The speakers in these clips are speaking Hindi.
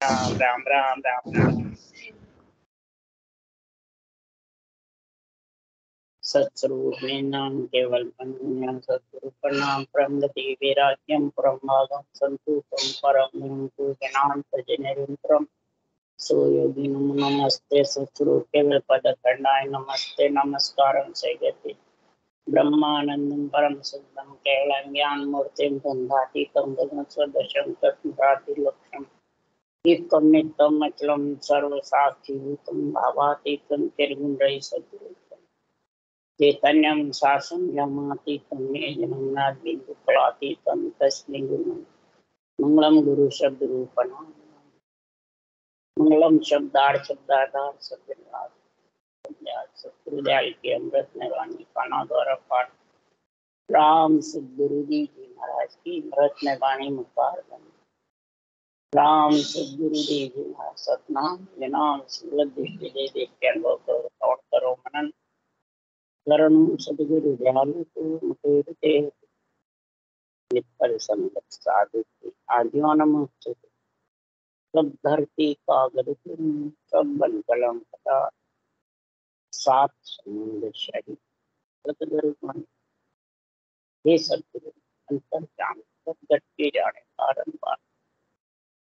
राम राम राम राम राम। सत्स्वरूप नाम केवल पंचम सत्स्वरूप प्रणाम प्रमगति वैराग्यम परमागम संतुष्टम परम पूजनांत जनेन्द्रम सोयोगी नमस्ते सत्स्वरूप केवल पद खंडाय नमस्ते नमस्कारं सैगति ब्रह्मानंदं परम सिद्धं केवलं ज्ञान मूर्तिं गंधातीतं गगन सदृशं तत्भाति लक्ष्यम् एकम नित्यम अचलम सर्व साक्षीभूतम भावातीतम निर्गुण सद्रूपम चैतन्यम शासम यमातीतम निजनम नाद्विंदु फलातीतम तस्मै गुरुं मंगलम गुरु शब्द रूपणा मंगलम शब्दाधार सद्विनाथ सत्रुदयाल के अमृत नवानी पाना द्वारा पाठ राम सदगुरु जी महाराज की अमृत नवानी मुखार राम सदगुरुदेव जी महाराज सतनाम विनाम सूरत दृष्टि दे देख के अनुभव करो और करो मनन करण सदगुरु दयालु को मुझे नित्य संगत साधु की आज्ञा नमः सब धरती कागज सब बन कलम कथा सात समुद्र शरीर सतगुरु मन हे सतगुरु अंतर जान सब घट के जाने कारण बार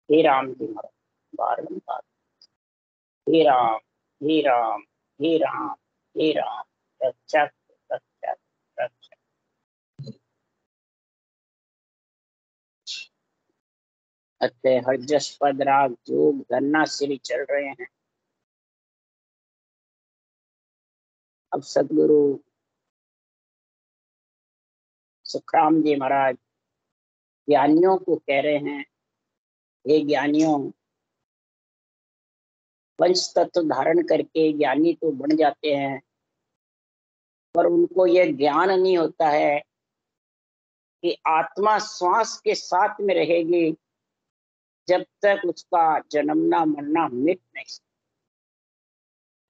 हे राम जी महाराज बारंबार हे राम हे राम हे राम हे राम रक्षक रक्षक रक्षक। अतः हर जस पद राग जोग धन्ना श्री चल रहे हैं। अब सदगुरु सुखराम जी महाराज ज्ञानियों को कह रहे हैं, हे ज्ञानियों, पंच तत्व धारण करके ज्ञानी तो बन जाते हैं, पर उनको यह ज्ञान नहीं होता है कि आत्मा श्वास के साथ में रहेगी जब तक उसका जन्मना मरना मिट नहीं सकता।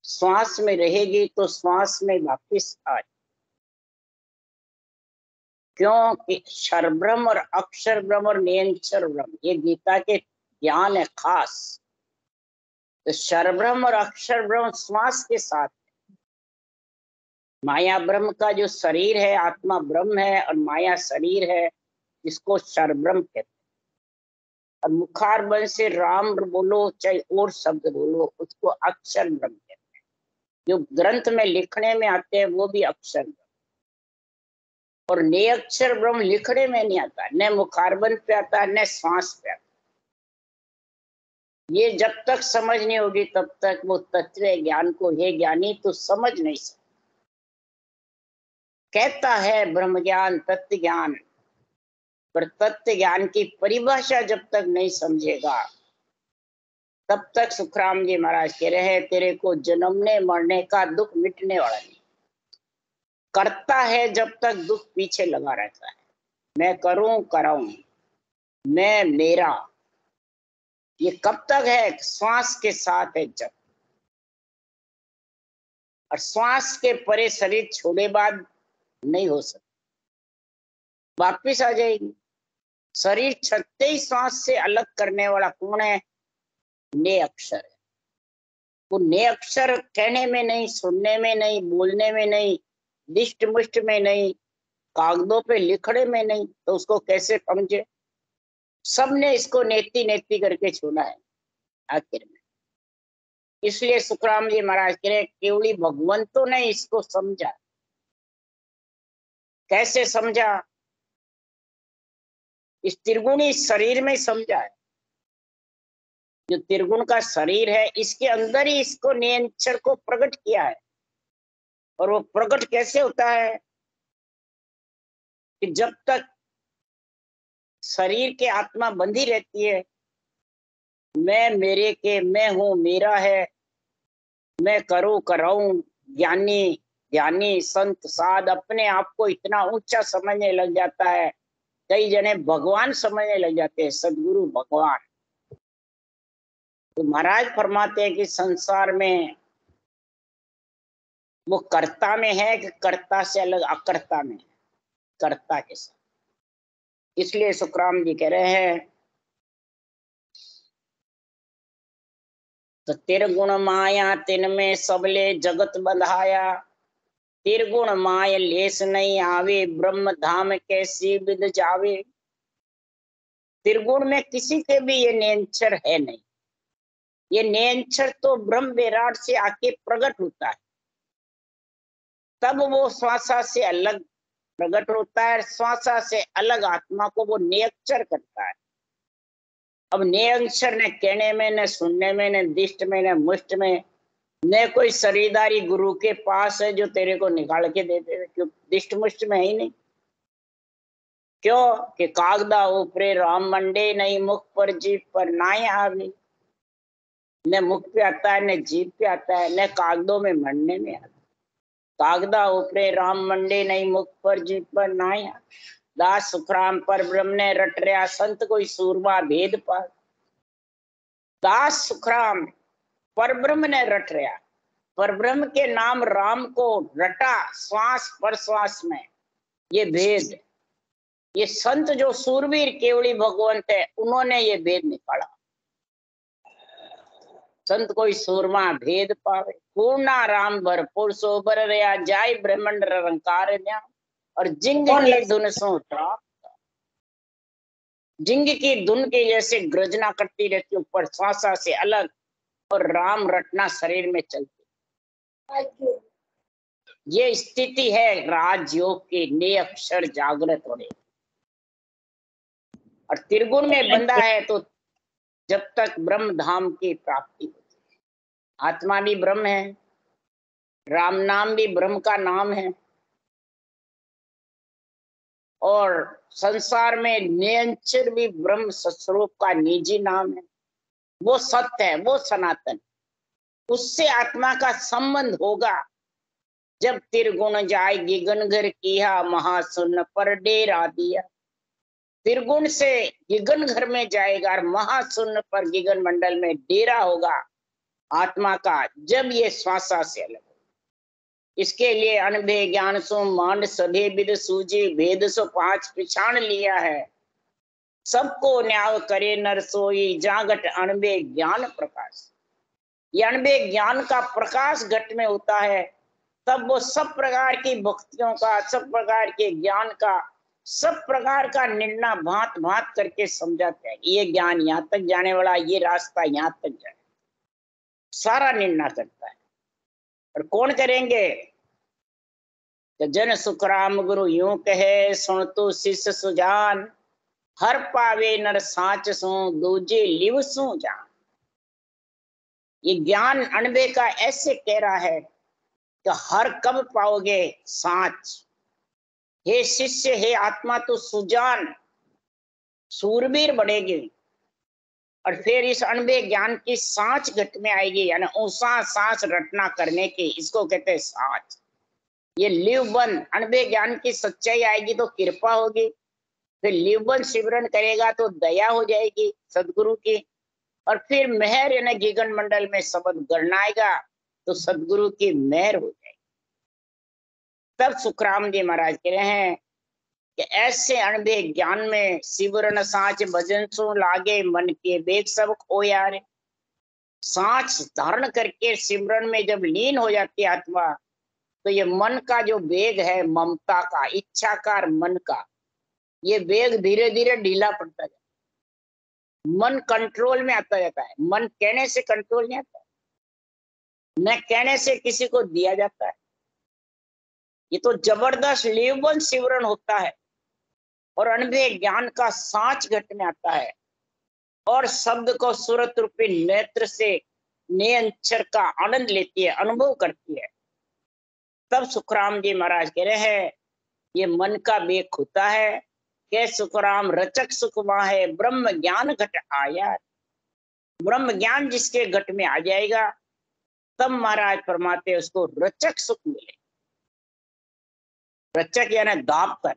श्वास में रहेगी तो श्वास में वापिस आए, क्योंकि क्षर ब्रह्म और अक्षर ब्रह्म और निरंतर ब्रह्म ये गीता के ज्ञान है खास। तो क्षर ब्रह्म और अक्षर ब्रह्म श्वास के साथ, माया ब्रह्म का जो शरीर है आत्मा ब्रह्म है और माया शरीर है, इसको क्षर ब्रह्म कहते हैं। और मुखार बन से राम बोलो चाहे और शब्द बोलो, उसको अक्षर ब्रह्म कहते हैं। जो ग्रंथ में लिखने में आते हैं वो भी अक्षर ब्रह्म, और ने अक्षर ब्रह्म लिखने में नहीं आता, न मुखारबन पे आता न श्वास पे आता। ये जब तक समझ नहीं होगी तब तक वो तत्व ज्ञान को हे ज्ञानी तो समझ नहीं सकता। कहता है ब्रह्म ज्ञान तत्व ज्ञान, पर तत्व ज्ञान की परिभाषा जब तक नहीं समझेगा तब तक सुखराम जी महाराज कह रहे हैं तेरे को जन्मने मरने का दुख मिटने वाला नहीं। करता है जब तक दुख पीछे लगा रहता है, मैं करूं कराऊं, मैं मेरा, ये कब तक है? श्वास के साथ है जब, और श्वास के परे शरीर छोड़े बाद नहीं हो सकता, वापिस आ जाएगी। शरीर छटते ही श्वास से अलग करने वाला कौन है? ने अक्षर है। वो ने अक्षर कहने में नहीं, सुनने में नहीं, बोलने में नहीं, दिष्ट मुष्ट में नहीं, कागजों पे लिखने में नहीं, तो उसको कैसे समझे? सबने इसको नेति नेति करके छोड़ा है आखिर में। इसलिए सुखराम जी महाराज कह रहे केवली भगवंतों ने इसको समझा। कैसे समझा? इस त्रिगुणी शरीर में समझा है। जो त्रिगुण का शरीर है इसके अंदर ही इसको नियंत्रण को प्रकट किया है। और वो प्रकट कैसे होता है? कि जब तक शरीर के आत्मा बंधी रहती है, मैं मेरे के, मैं हूं मेरा है, मैं करूं कराऊं, ज्ञानी ज्ञानी संत साध अपने आप को इतना ऊंचा समझने लग जाता है। कई जने भगवान समझने लग जाते हैं, सदगुरु भगवान। तो महाराज फरमाते हैं कि संसार में वो कर्ता में है कि कर्ता से अलग अकर्ता में है, कर्ता के साथ। इसलिए सुखराम जी कह रहे हैं तो तिरगुण माया तिन में सबले जगत बंधाया, तिरगुण माय लेस नहीं आवे, ब्रह्म धाम कैसी विद जावे। त्रिगुण में किसी के भी ये नियंचर है नहीं, ये नियंचर तो ब्रह्म विराट से आके प्रकट होता है, तब वो श्वासा से अलग प्रकट होता है, श्वासा से अलग आत्मा को वो नियंचर करता है। अब नियंचर ने कहने में, न सुनने में, न दिष्ट में, न मुष्ट में, न कोई शरीरदारी गुरु के पास है जो तेरे को निकाल के दे दे, क्यों दिष्ट मुष्ट में है ही नहीं। क्यों कि कागदा ऊपरे राम मंडे, नहीं मुख पर जीभ पर नाय आवे। न मुख पे आता है, न जीभ पे आता है, न कागदों में मंडने में आता। कागदा ऊपरे राम मंडे, नहीं मुख पर जीभ पर नाय आवे। दास सुखराम पर ब्रह्म ने रट रहा, संत कोई सूरमा भेद पार। दास सुखराम पर ब्रह्म ने रट रहा, पर ब्रह्म के नाम राम को रटा श्वास पर श्वास में, ये भेद, ये संत जो सूरवीर केवली भगवंत है, उन्होंने ये भेद निकाला। संत कोई सूरमा भेद पावे, पूर्णा राम भरपूर सोबर रहा, जाय ब्रह्मंड रंकार न्या। और जिंग की धुन सो प्राप्त, जिंग की धुन के जैसे गर्जना करती रहती ऊपर श्वासा से अलग, और राम रटना शरीर में चलती। ये स्थिति है राजयोग की, ने अक्षर जागृत होने। और त्रिगुण में बंधा है तो जब तक ब्रह्म धाम की प्राप्ति होती है। आत्मा भी ब्रह्म है, राम नाम भी ब्रह्म का नाम है, और संसार में नियंचर भी ब्रह्म स्वरूप का निजी नाम है। वो सत्य है, वो सनातन, उससे आत्मा का संबंध होगा जब त्रिगुण जाए गिगन घर किया, महाशून्य पर डेरा दिया। त्रिगुण से गिगन घर में जाएगा और महाशून्य पर गिगन मंडल में डेरा होगा आत्मा का, जब ये श्वासा से अलग। इसके लिए अनभे ज्ञान सो मांड सभे विद सूझे, भेद सो पांच पिछाण लिया है। सबको न्याय करे नर सोई, जागट अनभे ज्ञान प्रकाश। ये अनभे ज्ञान का प्रकाश घट में होता है, तब वो सब प्रकार की भक्तियों का, सब प्रकार के ज्ञान का, सब प्रकार का निर्णय भांत भांत करके समझाते हैं। ये ज्ञान यहाँ तक जाने वाला, ये रास्ता यहाँ तक जाए, सारा निर्णय करता है। और कौन करेंगे? तो जन सुखराम गुरु यूं कहे, सुन तो शिष्य सुजान, हर पावे नर साच सो, दूजे लिव सो जान। ये ज्ञान अनबे का ऐसे कह रहा है कि हर कब पाओगे साच। हे शिष्य, हे आत्मा, तो सुजान सूरवीर बढ़ेगी, और फिर इस अनबे ज्ञान की सांच घट में आएगी, यानी ऊंसा सांस रटना करने की, इसको कहते हैं सांच। ये लिवबन अनबे ज्ञान की सच्चाई आएगी तो कृपा होगी, फिर लिवबन सिमरन करेगा तो दया हो जाएगी सदगुरु की, और फिर मेहर यानी गिगन मंडल में शब्द गणनाएगा तो सदगुरु की मेहर हो जाएगी। तब सुखराम जी महाराज कह रहे हैं कि ऐसे अनबे ज्ञान में सिमरन साच भजन सो लागे, मन के बेग सब खोया रे। सांच धारण करके सिमरन में जब लीन हो जाती है आत्मा, तो ये मन का जो वेग है, ममता का, इच्छा का और मन का, ये वेग धीरे धीरे ढीला पड़ता जाता है, मन कंट्रोल में आता जाता है। मन कहने से कंट्रोल नहीं आता, न कहने से किसी को दिया जाता है। ये तो जबरदस्त लेवन सिमरन होता है, और अनबे ज्ञान का सांच घट में आता है, और शब्द को सूरत रूपी नेत्र से नियंचर का आनंद लेती है, अनुभव करती है। तब सुखराम जी महाराज कह रहे हैं ये मन का वेग होता है कि सुखराम रचक सुखमा है, ब्रह्म ज्ञान घट आया। ब्रह्म ज्ञान जिसके घट में आ जाएगा, तब महाराज फरमाते उसको रचक सुख मिले। रचक यानी दाप कर,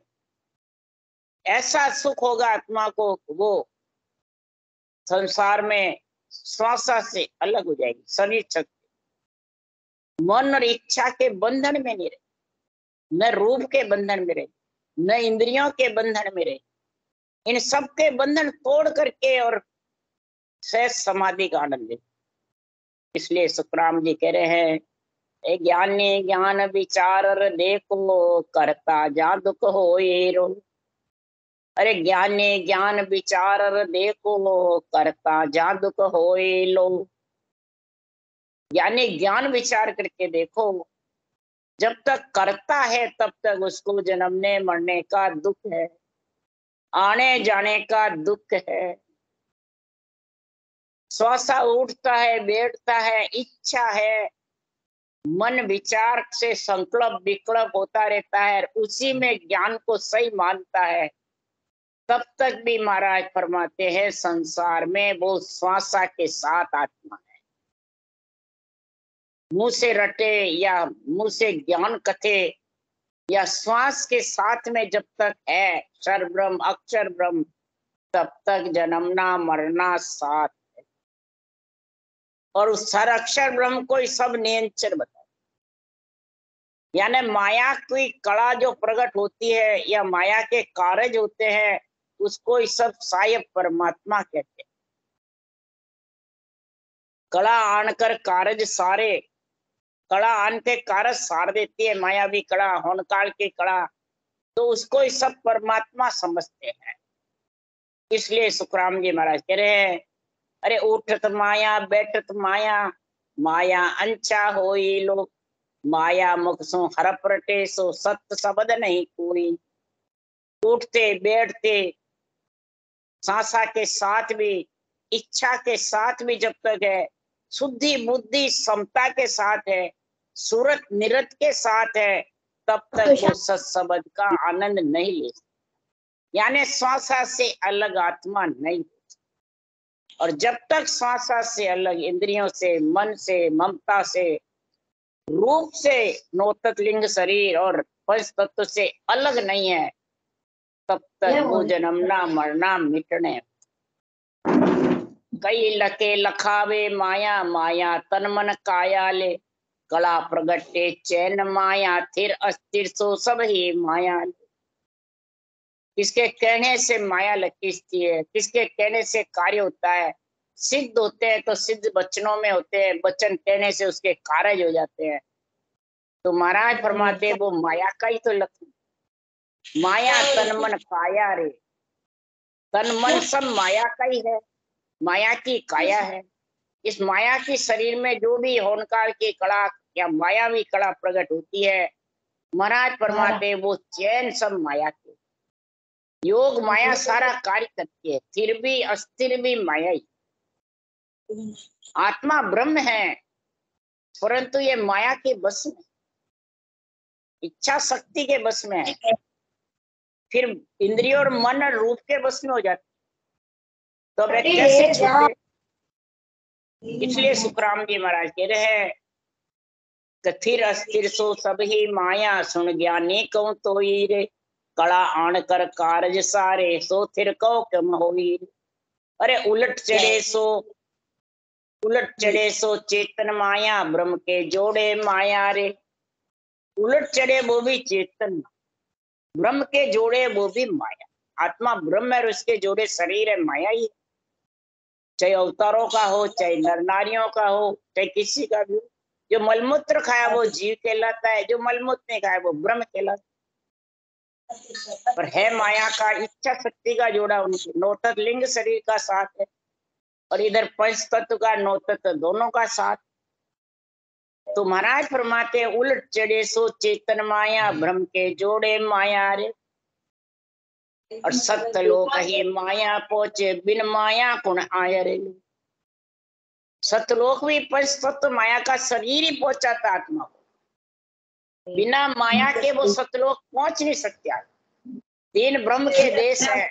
ऐसा सुख होगा आत्मा को, वो संसार में श्वासा से अलग हो जाएगी। शरीर शक्ति मन और इच्छा के बंधन में नहीं रहे, न रूप के बंधन में रहे, न इंद्रियों के बंधन में रहे, इन सब के बंधन तोड़ करके और सहज समाधि का आनंद ले। इसलिए सुखराम जी कह रहे हैं, ए ज्ञानी ज्ञान विचार देखो, करता जा दुख होए रो। अरे ज्ञानी ज्ञान विचार देखो, करता जा दुख होए लो। यानी ज्ञान विचार करके देखो, जब तक करता है तब तक उसको जन्मने मरने का दुख है, आने जाने का दुख है। श्वासा उठता है, बैठता है, इच्छा है, मन विचार से संकल्प विकल्प होता रहता है, उसी में ज्ञान को सही मानता है, तब तक भी महाराज फरमाते हैं संसार में वो श्वासा के साथ आत्मा है। मुंह से रटे या मुंह से ज्ञान कथे या श्वास के साथ में जब तक है क्षर ब्रह्म अक्षर ब्रह्म, तब तक जन्मना मरना साथ है। और उस क्षर अक्षर ब्रह्म को ही सब नियंत्रण बताया। यानी माया की कला जो प्रकट होती है या माया के कार्य होते हैं, उसको ही सब सायब परमात्मा कहते हैं। कला आनकर कार्य सारे, कला आन के कार्य सार देती है मायावी कला, होनकाल की कला, तो उसको ही सब परमात्मा समझते हैं। इसलिए सुखराम जी महाराज कह रहे हैं, अरे उठत माया बैठत माया, माया अंचा होई लो। माया मुख सो हर प्रटे, सो सत्य शब्द नहीं कोई। उठते बैठते सांसा के साथ भी, इच्छा के साथ भी जब तक है, शुद्धि बुद्धि समता के साथ है, सूरत निरत के साथ है, तब तक वो सत्शब्द का आनंद नहीं ले सकते। यानी श्वासा से अलग आत्मा नहीं। और जब तक श्वासा से अलग, इंद्रियों से, मन से, ममता से, रूप से, नौतक लिंग शरीर और पंच तत्व से अलग नहीं है, तब तक वो जन्मना मरना मिटने। कई लके लखावे माया, माया तन मन काया ले। कला प्रगटे चैन माया, थिर अस्थिर सो सब ही माया। किसके कहने से माया लकीसती है, किसके कहने से कार्य होता है। सिद्ध होते हैं तो सिद्ध वचनों में होते हैं, वचन कहने से उसके कार्य हो जाते हैं। तो महाराज फरमाते वो माया का ही तो लक्षण। माया तन मन काया रे, तन मन सब माया का ही है, माया की काया है। इस माया की शरीर में जो भी होनकार की कला या मायावी कला प्रकट होती है, महाराज फरमाते वो चैन सब माया के। योग माया सारा कार्य करती है, फिर भी अस्थिर भी माया ही। आत्मा ब्रह्म है, परंतु ये माया के बस में, इच्छा शक्ति के बस में है, फिर इंद्रिय और मन और रूप के बस में हो जाती, तो वे कैसे छूटे। इसलिए सुखराम जी महाराज कह रहे हैं, कथिर अस्थिर सो सब ही माया, सुन ज्ञानी कहूं तो ही रे। कला आन कर कारज सारे, सो थिर कहो कम होई। अरे उलट चढ़े सो चेतन माया, ब्रह्म के जोड़े माया रे। उलट चढ़े वो भी चेतन, ब्रह्म के जोड़े वो भी माया। आत्मा ब्रह्म है और उसके जोड़े शरीर है, माया ही। चाहे अवतारों का हो, चाहे नर नारियों का हो, चाहे किसी का भी हो। जो मलमूत्र खाया वो जीव कहलाता है, जो मलमूत्र नहीं खाया वो ब्रह्म कहलाता है। पर है माया का, इच्छा शक्ति का जोड़ा उनके, नौतक लिंग शरीर का साथ है, और इधर पंच तत्व का नौतत्व दोनों का साथ। तो महाराज फरमाते उलट चढ़े सो चेतन माया, ब्रह्म के जोड़े माया रे। और सत्य लोक ही माया पहुंचे, बिन माया कुण आय रे। सतलोक भी पंच तत्व माया का शरीर ही पहुंचाता आत्मा को, बिना माया के वो सतलोक पहुंच नहीं सकते। तीन ब्रह्म के देश है,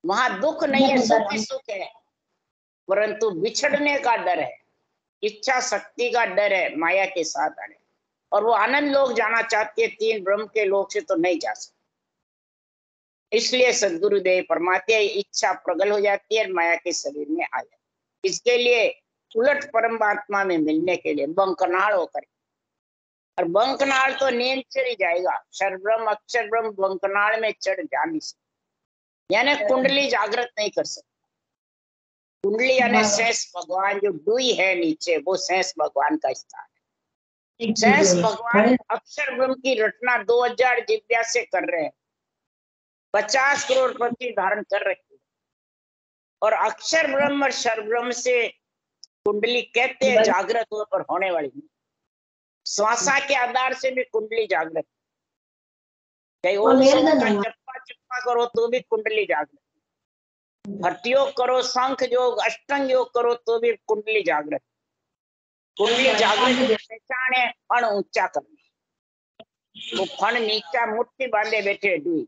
वहां दुख नहीं है, सुख ही सुख है, परंतु बिछड़ने का डर है, इच्छा शक्ति का डर है माया के साथ आने। और वो आनंद लोक जाना चाहती है, तीन ब्रह्म के लोक से तो नहीं जा सकते। इसलिए सदगुरुदेव परमात्मा इच्छा प्रगल हो जाती है, माया के शरीर में आ जाती है। इसके लिए उलट परमात्मा में मिलने के लिए बंकनाल होकर, और बंकनाल तो नींद चढ़ जाएगा, अक्षर ब्रह्म अक्षर ब्रह्म बंकनाल में चढ़ जा नहीं सकता, यानी कुंडली जागृत नहीं कर सकता। कुंडली यानी शेष भगवान, जो डुई है नीचे, वो शेष भगवान का स्थान है। शेष भगवान अक्षर ब्रह्म की रचना 2000 जिज्ञा से कर रहे हैं, 50 करोड़ पृथ्वी धारण कर रही है। और अक्षर ब्रह्म और शर ब्रह्म से कुंडली कहते हैं जागृत हो पर होने वाली नहीं। श्वासा के आधार से भी कुंडली जागृत, कहीं ओम जप्पा जप्पा करो तो भी कुंडली जागृत, हठ योग करो, शंख योग, अष्टांग योग करो तो भी कुंडली जागृत। कुंडली जागृत पहचान है फण ऊंचा करना। वो फण नीचा मुट्ठी बांधे बैठे डुई,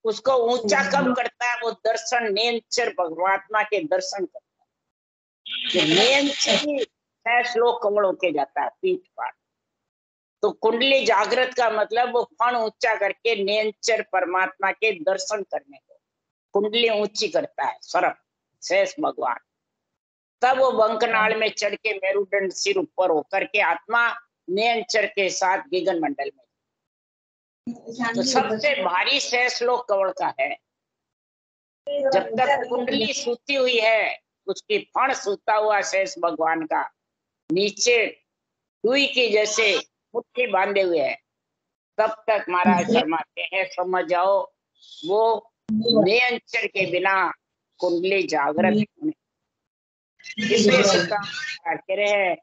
उसको ऊंचा कब करता है? वो दर्शन नेंचर परमात्मा के दर्शन करता है। नेंचर 6 श्लोक कमल होके जाता है पीठ पाठ। तो कुंडली जागृत का मतलब वो फण ऊंचा करके नेंचर परमात्मा के दर्शन करने को कुंडली ऊंची करता है सर्प शेष भगवान। तब वो बंकनाल में चढ़ के मेरुदंड सिर ऊपर होकर के आत्मा नेंचर के साथ गगन मंडल में। तो सबसे भारी शेष लोक कवल का है। जब तक कुंडली सूती हुई है, उसकी फण सूता हुआ शेष भगवान का नीचे डुई की जैसे मुट्ठी बांधे हुए है, तब तक महाराज फरमाते हैं समझ जाओ वो नियंत्रण के बिना कुंडली जागृत होने। इसलिए कह रहे हैं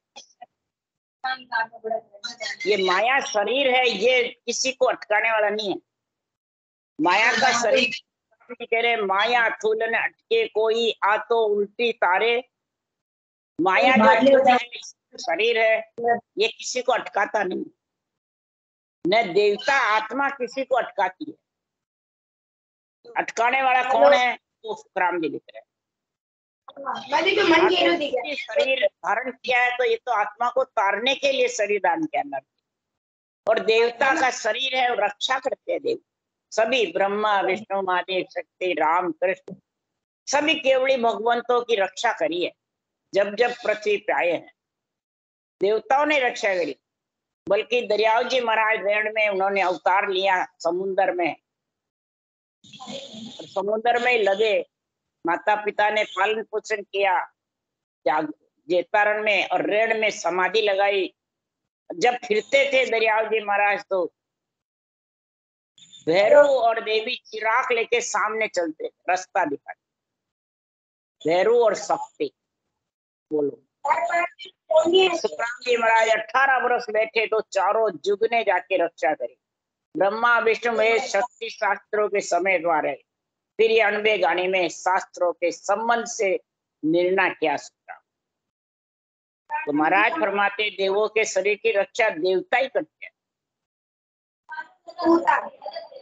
ये माया शरीर है, ये किसी को अटकाने वाला नहीं है। माया का शरीर कह रहे माया थूलन अटके कोई आ तो उल्टी तारे। माया जो शरीर है ये किसी को अटकाता नहीं, न देवता आत्मा किसी को अटकाती है। अटकाने वाला कौन है? वो सुखराम जी लिख रहे हैं। शरीर धारण किया है तो ये तो आत्मा को तारने के लिए शरीर दान किया नर। और देवता का शरीर है और रक्षा करते हैं देव सभी, ब्रह्मा विष्णु महादेव शक्ति राम कृष्ण सभी केवली भगवंतों की रक्षा करी है। जब जब पृथ्वी पे आए हैं देवताओं ने रक्षा करी, बल्कि दरियाव जी महाराज रेण में उन्होंने अवतार लिया समुद्र में, समुद्र में लगे। माता पिता ने पालन पोषण किया जेतारण में और रेण में समाधि लगाई। जब फिरते थे दरियाव जी महाराज तो भैरव और देवी चिराग लेके सामने चलते, रास्ता दिखाते। भैरव और शक्ति बोलो। सुखराम जी महाराज 18 वर्ष बैठे तो चारों जुग ने जाके रक्षा करी। ब्रह्मा विष्णु महेश शक्ति शास्त्रों के समय द्वारा, फिर ये 90 गाने में शास्त्रों के संबंध से निर्णय किया सुखराम। तो महाराज फरमाते देवों के शरीर की रक्षा देवता ही करते हैं।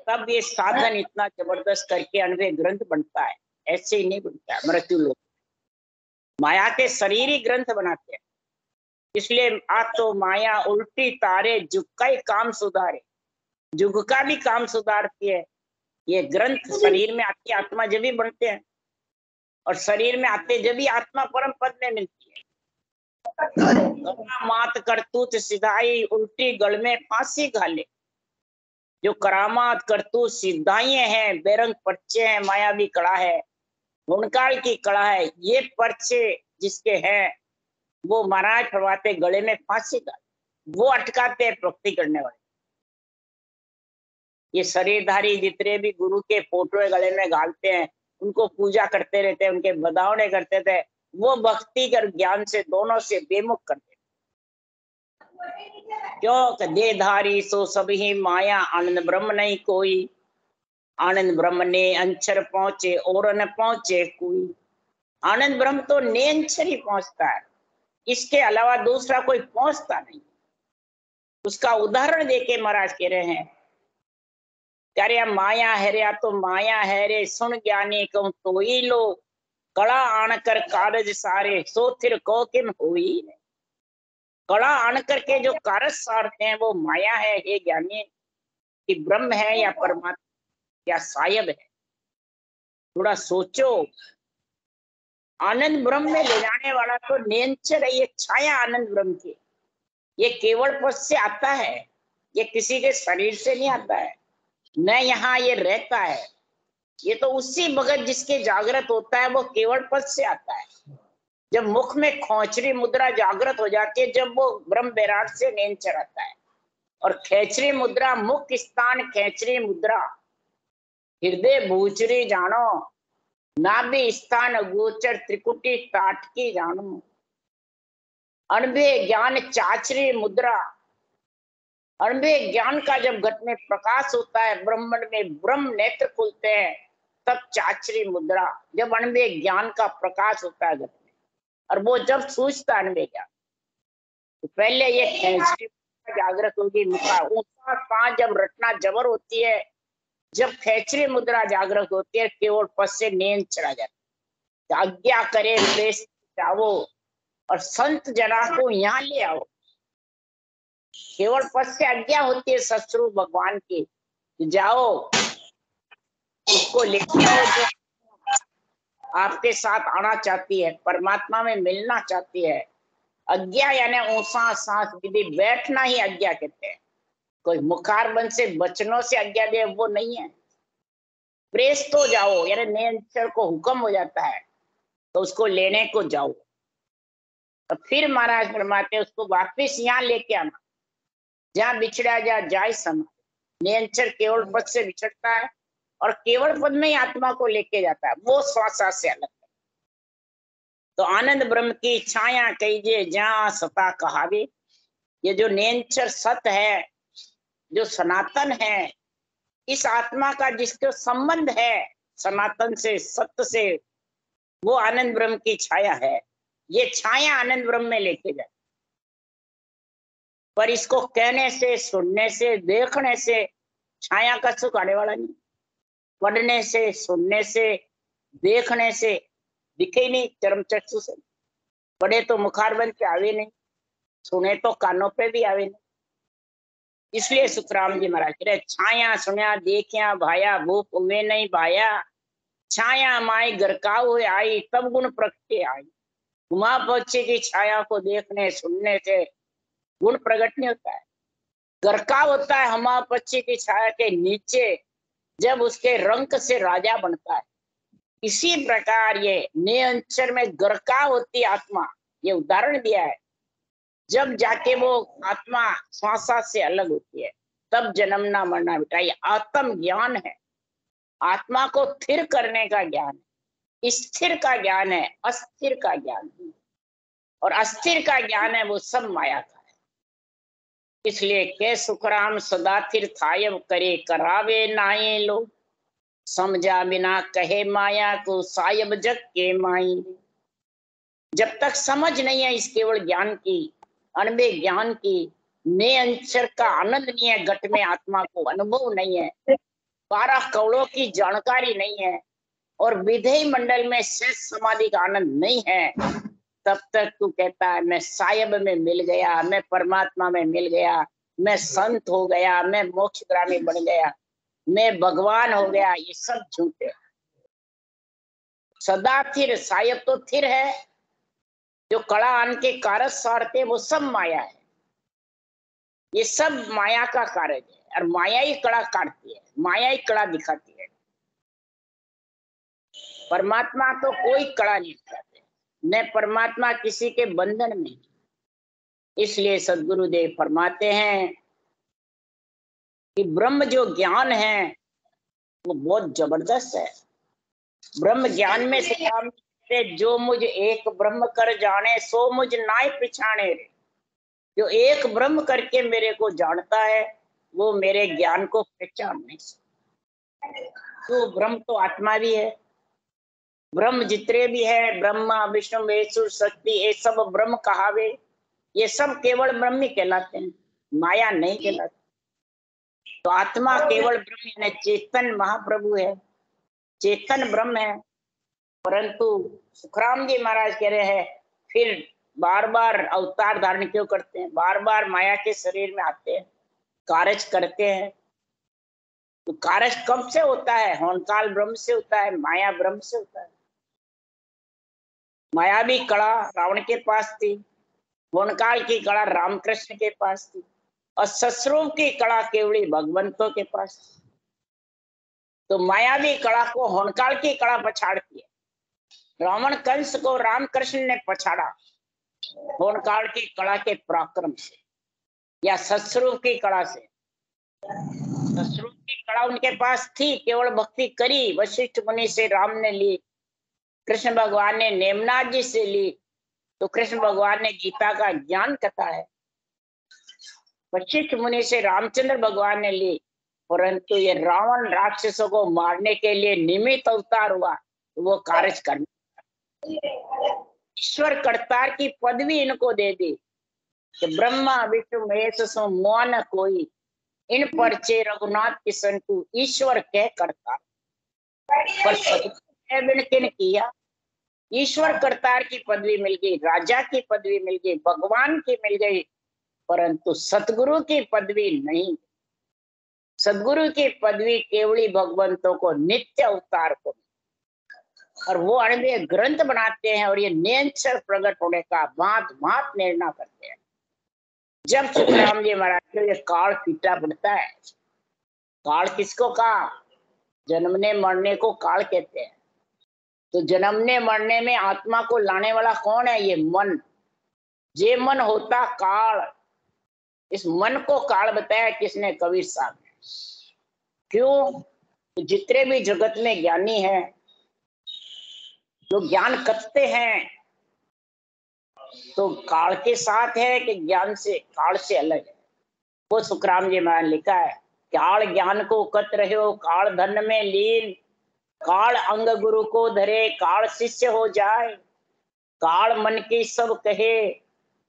तब ये साधन इतना जबरदस्त करके 90 ग्रंथ बनता है, ऐसे ही नहीं बनता है। मृत्यु लोग माया के शरीर ही ग्रंथ बनाते हैं। इसलिए आज तो माया उल्टी तारे, जुग का ही काम सुधारे, जुग का भी काम सुधारती है। ये ग्रंथ शरीर में आती आत्मा जब भी बनते हैं, और शरीर में आते जब भी आत्मा परम पद में मिलती है। मात करतूत सिधाई उल्टी गल में फांसी घाले। जो करामात करतूत सिद्धाई हैं, बेरंग पर्चे हैं, मायावी कड़ा है, हुनकाल की कड़ा है, ये पर्चे जिसके हैं वो महाराज फरमाते गले में फांसी का, वो अटकाते हैं प्रवृत्ति करने वाले। ये शरीरधारी जितने भी गुरु के फोटो गले में घालते हैं, उनको पूजा करते रहते हैं, उनके बदावने करते थे, वो भक्ति कर ज्ञान से दोनों से बेमुख करते। क्यों? देहधारी सो सभी माया, आनंद ब्रह्म नहीं कोई। आनंद ब्रह्म ने अंचर पहुंचे और न पहुंचे कोई। आनंद ब्रह्म तो नेंचर ही पहुंचता है, इसके अलावा दूसरा कोई पहुंचता नहीं। उसका उदाहरण देके महाराज कह रहे हैं क्या माया है रे, तो माया है रे सुन ज्ञानी कहूं तो ही लो। कड़ा आनकर कारज सारे सो फिर को किम हुई। कड़ा आनकर के जो कारज सारते हैं वो माया है हे ज्ञानी, कि ब्रह्म है या परमात्मा या सायब है। थोड़ा सोचो, आनंद ब्रह्म में ले जाने वाला तो नेंचर है, ये छाया आनंद ब्रह्म की, ये केवल पद से आता है, ये किसी के शरीर से नहीं आता है, न यहाँ ये रहता है। ये तो उसी भगत जिसके जागृत होता है वो केवल पद से आता है। जब मुख में खोचरी मुद्रा जागृत हो जाती है, जब वो ब्रह्म विराट से नेंचर आता है। और खेचरी मुद्रा, मुख स्थान खेचरी मुद्रा, हृदय भूचरी जानो, नाभि स्थान गोचर त्रिकुटी ताटकी जानो, अणभे ज्ञान चाचरी मुद्रा। अणभे ज्ञान का जब घट में प्रकाश होता है, ब्रह्मंड में ब्रह्म नेत्र खुलते हैं, तब चाचरी मुद्रा, जब अणभे ज्ञान का प्रकाश होता है घट में, और वो जब सूझता है अणभे ज्ञान, तो पहले ये खेचरी जागृत होगी, मुखा ऊंचा सांस जब रटना जबर होती है, जब खेचरी मुद्रा जागृत होती है, केवल पद से नींद चला जाता है। आज्ञा करे प्रेस जाओ और संत जना को यहाँ ले आओ। केवल पद से आज्ञा होती है सत्स्वरूप भगवान की, जाओ उसको लेके आओ जो आपके साथ आना चाहती है, परमात्मा में मिलना चाहती है। आज्ञा यानी ऊंचा सांस विधि, बैठना ही आज्ञा कहते हैं। कोई मुखारबंद से वचनों से आज्ञा दे वो नहीं है। प्रेस तो जाओ यानी नेचर को हुक्म हो जाता है तो उसको लेने को जाओ। तो फिर महाराज फरमाते उसको वापिस यहाँ लेके आना, जहाँ बिछड़ा जा जाए समा। नेचर केवल पद से बिछड़ता है और केवल पद में ही आत्मा को लेके जाता है, वो श्वास से अलग है। तो आनंद ब्रह्म की छाया कहीजे जहाँ सता कहावे। ये जो नेचर सत है, जो सनातन है, इस आत्मा का जिसके संबंध है सनातन से, सत्य से, वो आनंद ब्रह्म की छाया है। ये छाया आनंद ब्रह्म में लेके जाए। पर इसको कहने से, सुनने से, देखने से छाया का सुख आने वाला नहीं। पढ़ने से, सुनने से, देखने से दिखे ही नहीं, चरम चक्षु से। पढ़े तो मुखारबंद पे आवे नहीं, सुने तो कानों पे भी आवे नहीं। इसलिए सुखराम जी महाराज कह रहे, छाया सुनिया देखिया भाया, भूप वे नहीं भाया, छाया माई गरका हुए आई, तब गुण प्रगटे आई। उमा पक्षी की छाया को देखने सुनने से गुण प्रकट नहीं होता है। गरका होता है हमा पक्षी की छाया के नीचे, जब उसके रंग से राजा बनता है। इसी प्रकार ये निरंतर में गरका होती आत्मा, ये उदाहरण दिया है। जब जाके वो आत्मा श्वासा से अलग होती है, तब जन्मना मरना मिटा। ये आत्म ज्ञान है, आत्मा को स्थिर करने का ज्ञान है, स्थिर का ज्ञान है, अस्थिर का ज्ञान है। और अस्थिर का ज्ञान है वो सब माया का है। इसलिए के सुखराम सदा थिर थायब करे, करावे नाये लोग, समझा बिना कहे माया को, सायब जग के माई। जब तक समझ नहीं है इस केवल ज्ञान की, अनबे ज्ञान की, ने अंशर का आनंद नहीं है, घट में आत्मा को अनुभव नहीं है, 12 कौड़ों की जानकारी नहीं है, और विधेय मंडल में शेष समाधि का आनंद नहीं है, तब तक तू कहता है मैं सायब में मिल गया, मैं परमात्मा में मिल गया, मैं संत हो गया, मैं मोक्षग्रामी बन गया, मैं भगवान हो गया। ये सब झूठे। सदा थिर, सायब तो थिर है, जो कड़ा आन के कारज सारते वो सब माया है। ये सब माया का कार्य है, और माया ही कड़ा काटती है, माया ही कड़ा दिखाती है। परमात्मा तो कोई कड़ा नहीं दिखाते, न परमात्मा किसी के बंधन में। इसलिए सदगुरुदेव फरमाते हैं कि ब्रह्म जो ज्ञान है वो बहुत जबरदस्त है। ब्रह्म ज्ञान में से जो मुझ एक ब्रह्म कर जाने, सो मुझ नाय पिछाने रे। जो एक ब्रह्म करके मेरे को जानता है वो मेरे ज्ञान को पहचान नहीं सकता। तो ब्रह्म तो आत्मा भी है, ब्रह्म जितने भी है, ब्रह्मा विष्णु महेश्वर शक्ति, ये सब ब्रह्म कहावे, ये सब केवल ब्रह्म ही कहलाते हैं, माया नहीं कहलाते। तो आत्मा केवल ब्रह्म यानी चेतन महाप्रभु है, चेतन ब्रह्म है। परंतु सुखराम जी महाराज कह रहे हैं फिर बार बार अवतार धारण क्यों करते हैं, बार बार माया के शरीर में आते हैं, कार्य करते हैं। तो कार्य कब से होता है? होनकाल ब्रह्म से होता है, माया ब्रह्म से होता है। माया भी कड़ा रावण के पास थी, होनकाल की कड़ा रामकृष्ण के पास थी, और ससुरों की कड़ा केवली भगवंतों के पास थी। तो मायावी कला को होनकाल की कला पछाड़ती है। रावण कंस को रामकृष्ण ने पछाड़ा होनकाल की कला के पराक्रम से या सत्स्वरूप की कला से। सत्स्वरूप की कला उनके पास थी, केवल भक्ति करी वशिष्ठ मुनि से राम ने ली, कृष्ण भगवान ने नेमनाथ जी से ली, तो कृष्ण भगवान ने गीता का ज्ञान कथा है। वशिष्ठ मुनि से रामचंद्र भगवान ने ली, परंतु ये रावण राक्षसों को मारने के लिए निमित्त अवतार हुआ, तो वो कार्य करने ईश्वर करतार की पदवी इनको दे दी कि ब्रह्मा विष्णु महेश सो मोह कोई, इन परचे रघुनाथ किशन को ईश्वर के करतार। पर सत्य किन किया, ईश्वर करतार की पदवी मिल गई, राजा की पदवी मिल गई, भगवान की मिल गई, परंतु सतगुरु की पदवी नहीं। सदगुरु की पदवी केवली भगवंतों को, नित्य अवतार को, और वो अणुव्य ग्रंथ बनाते हैं और ये निरंतर प्रकट होने का भांत भांत निर्णय करते हैं। जब सुखराम जी महाराज को ये काल पीटा पड़ता है, काल किसको कहा, जन्मने मरने को काल कहते हैं। तो जन्मने मरने में आत्मा को लाने वाला कौन है, ये मन। जे मन होता काल, इस मन को काल बताया किसने, कबीर साहब ने। क्यों, तो जितने भी जगत में ज्ञानी हैं, जो ज्ञान करते हैं, तो काल के साथ है कि ज्ञान से, काल से अलग है। वो सुखराम जी महाराज लिखा है, काल ज्ञान को कत रहे हो, काल धन में लीन, काल अंग गुरु को धरे, काल शिष्य हो जाए, काल मन की सब कहे,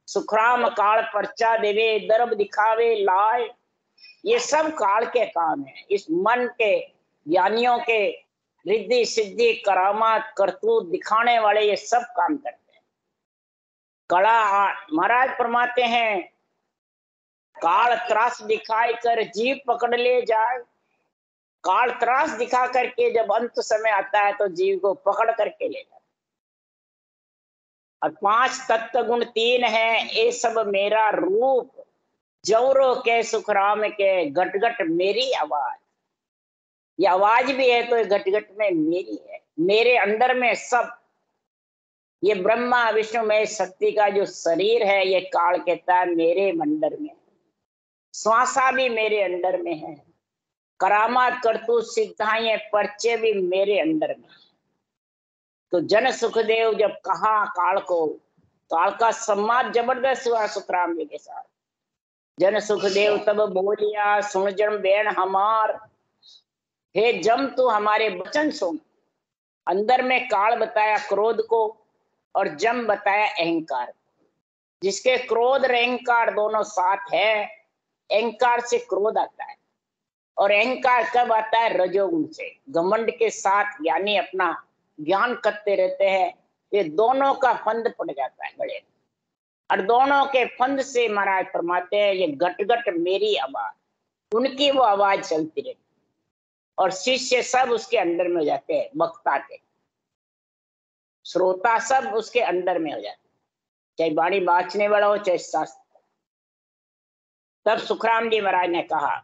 सुखराम काल पर्चा देवे, दर्ब दिखावे लाए। ये सब काल के काम है। इस मन के ज्ञानियों के रिद्धि सिद्धि करामात करतूत दिखाने वाले ये सब काम करते हैं। कला महाराज फरमाते हैं, काल त्रास दिखाई कर जीव पकड़ ले जाए। काल त्रास दिखा करके जब अंत समय आता है तो जीव को पकड़ करके ले जाए। और 5 तत्व गुण 3 है, ये सब मेरा रूप, जौरो के सुखराम के, घट घट मेरी आवाज। ये आवाज भी है तो घट घट में मेरी है, मेरे अंदर में सब। ये ब्रह्मा विष्णु में शक्ति का जो शरीर है, ये काल कहता है मेरे अंदर में, श्वासा भी मेरे अंदर में है, करामात करतूत सिद्धाएं पर्चे भी मेरे अंदर में। तो जन सुखदेव जब कहा काल को, काल का सम्मान जबरदस्त हुआ सुखराम जी के साथ। जन सुखदेव तब बोलिया, सुन जन बैन हमार, हे जम तू हमारे वचन सुन। अंदर में काल बताया क्रोध को और जम बताया अहंकार। जिसके क्रोध और अहंकार दोनों साथ है, अहंकार से क्रोध आता है, और अहंकार कब आता है, रजोगुण से, घमंड के साथ, यानी अपना ज्ञान करते रहते हैं, ये दोनों का फंद पड़ जाता है गले, और दोनों के फंद से महाराज फरमाते हैं ये घट घट मेरी आवाज, उनकी वो आवाज चलती रहती, और शिष्य सब उसके अंदर में हो जाते हैं, वक्ता के श्रोता सब उसके अंदर में हो जाते, चाहे वाणी बाँचने वाला हो चाहे शास्त्र। तब सुखराम जी महाराज ने कहा,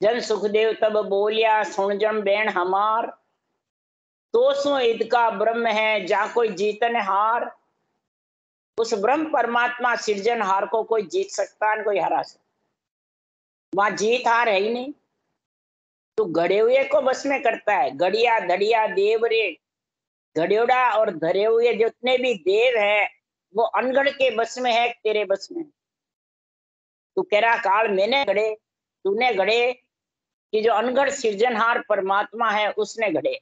जन सुखदेव तब बोलिया, सुन जन बैन हमार, तो सो ईद का ब्रह्म है जा कोई जीतन हार। उस ब्रह्म परमात्मा सृजन हार को कोई जीत सकता है, कोई हरा सकता, वहां जीत हार है ही नहीं। तो घड़े हुए को बस में करता है, घड़िया धड़िया देव रे, घड़ियोड़ा और धरे हुए जितने भी देव है वो अनगढ़ के बस में है, तेरे बस में। तू कह रहा काल मैंने गढ़े, तूने गढ़े, कि जो अनगढ़ सृजनहार परमात्मा है उसने गढ़े।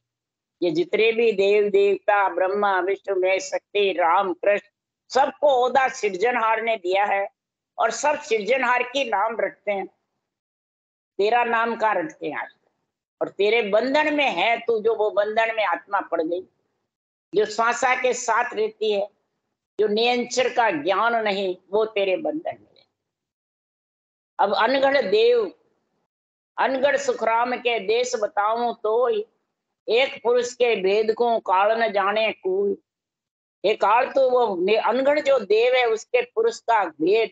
ये जितने भी देव देवता, ब्रह्मा विष्णु महेश शक्ति राम कृष्ण, सबको ओदा सृजनहार ने दिया है, और सब सृजनहार की नाम रटते हैं। तेरा नाम कहाँ रटते हैं आज, और तेरे बंधन में है तू, जो वो बंधन में आत्मा पड़ गई, जो श्वासा के साथ रहती है, जो नियंत्रण का ज्ञान नहीं, वो तेरे बंधन में। अब अनगढ़ देव, अनगढ़ सुखराम के देश बताऊं तो, एक पुरुष के भेद को काल न जाने कोई। ये काल तो वो अनगढ़ जो देव है उसके पुरुष का भेद,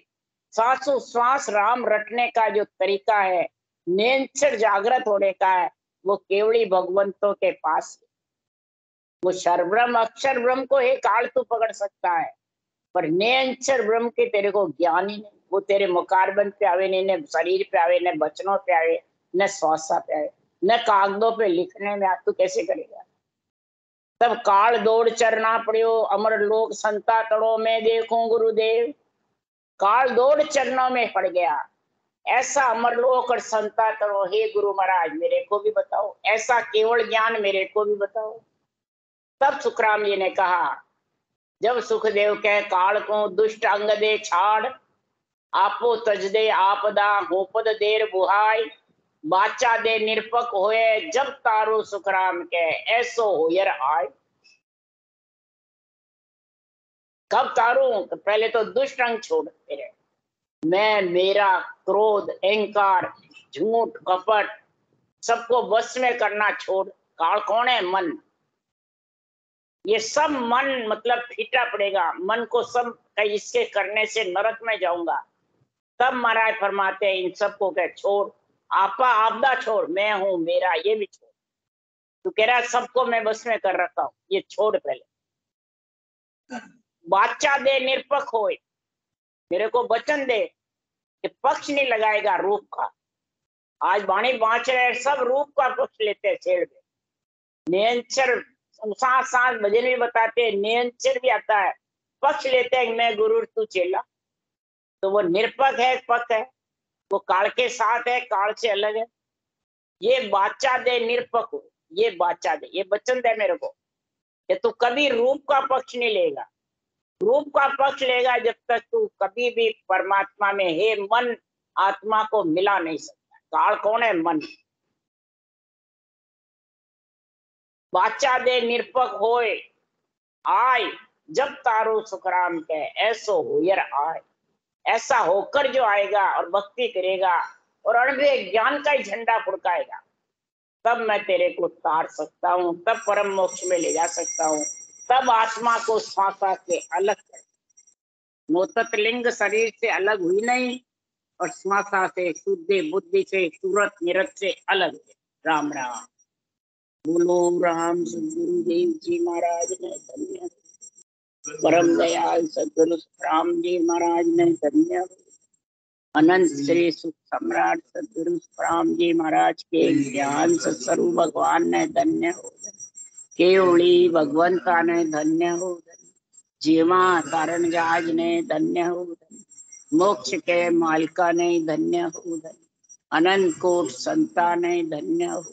श्वासों श्वास राम रटने का जो तरीका है, नियंत्रण जागृत होने का है, वो केवली भगवंतों के पास है। वो शरब्रह्म अक्षर ब्रह्म को हे काल तू पकड़ सकता है, पर निरंतर ब्रह्म के तेरे को ज्ञान ही नहीं। वो तेरे मुखारबंद पे आवे नहीं, न शरीर पे आवे, न बचनों पे आवे, न श्वासा पे आवे, न कागजों पे लिखने में। तू कैसे करेगा? तब काल दौड़ चरना पड़ियो, अमर लोक संता तड़ो में देखूं गुरुदेव। काल दौड़ चरणों में पड़ गया, ऐसा अमर लोक और संता तड़ो, हे गुरु महाराज मेरे को भी बताओ, ऐसा केवल ज्ञान मेरे को भी बताओ। तब सुखराम जी ने कहा, जब सुखदेव कह काल को दुष्ट अंग दे छाड़, आपो तज दे आपदा होपद देर बुहाई, बाचा दे निरपक होए जब तारो सुखराम के ऐसो होयर आय। कब तारू? तो पहले तो दुष्ट अंग छोड़ तेरे, मैं मेरा क्रोध अहंकार झूठ कपट सबको बस में करना छोड़। काल कौन है? मन। ये सब मन मतलब फीटा पड़ेगा, मन को सब इसके करने से नरक में जाऊंगा। तब महाराज फरमाते हैं इन सबको कह छोड़, आपा आपदा छोड़, मैं हूं मेरा ये भी छोड़। तू कह रहा है सबको मैं बस में कर रखा हूं, ये छोड़ पहले। बाचा दे निरपक होए, मेरे को वचन दे कि पक्ष नहीं लगाएगा रूप का। आज वाणी बाँच रहे सब रूप का पक्ष लेते हैं छेड़ में। नियंचर साथ साथ भजन भी बताते हैं, नियंचर भी आता है, पक्ष लेते हैं मैं गुरु तू चेला। तो वो निरपक है, पक्ष है, वो काल के साथ है, काल से अलग है। ये बाचा दे निरपक हो, ये बाचा दे, ये वचन दे मेरे को कि तू कभी रूप का पक्ष नहीं लेगा। रूप का पक्ष लेगा जब तक तू कभी भी परमात्मा में हे मन आत्मा को मिला नहीं सकता। काल कौन है? मन। बाचा दे निरपक होए आय जब तारो सुखराम के ऐसो होयर आय। ऐसा होकर जो आएगा और भक्ति करेगा और अणवे ज्ञान का ही झंडा फुड़काएगा, तब मैं तेरे को तार सकता हूँ, तब परम मोक्ष में ले जा सकता हूँ, तब आत्मा को श्वासा से अलग कर। मोतत लिंग शरीर से अलग हुई नहीं और श्वासा से शुद्धि बुद्धि से सूरत निरत से अलग है। राम राम बोलो। राम सदगुरु देव जी महाराज ने धन्य, परम दयाल सदगुरु राम जी महाराज ने धन्य, अनंत श्री सुख सम्राट सदगुरु राम जी महाराज के ज्ञान सत्स्वरूप भगवान ने धन्य हो, केवली भगवंता ने धन्य हो, जीवा कारण जहाज ने धन्य हो, मोक्ष के मालिका ने धन्य हो, अनंत कोट संता ने धन्य हो।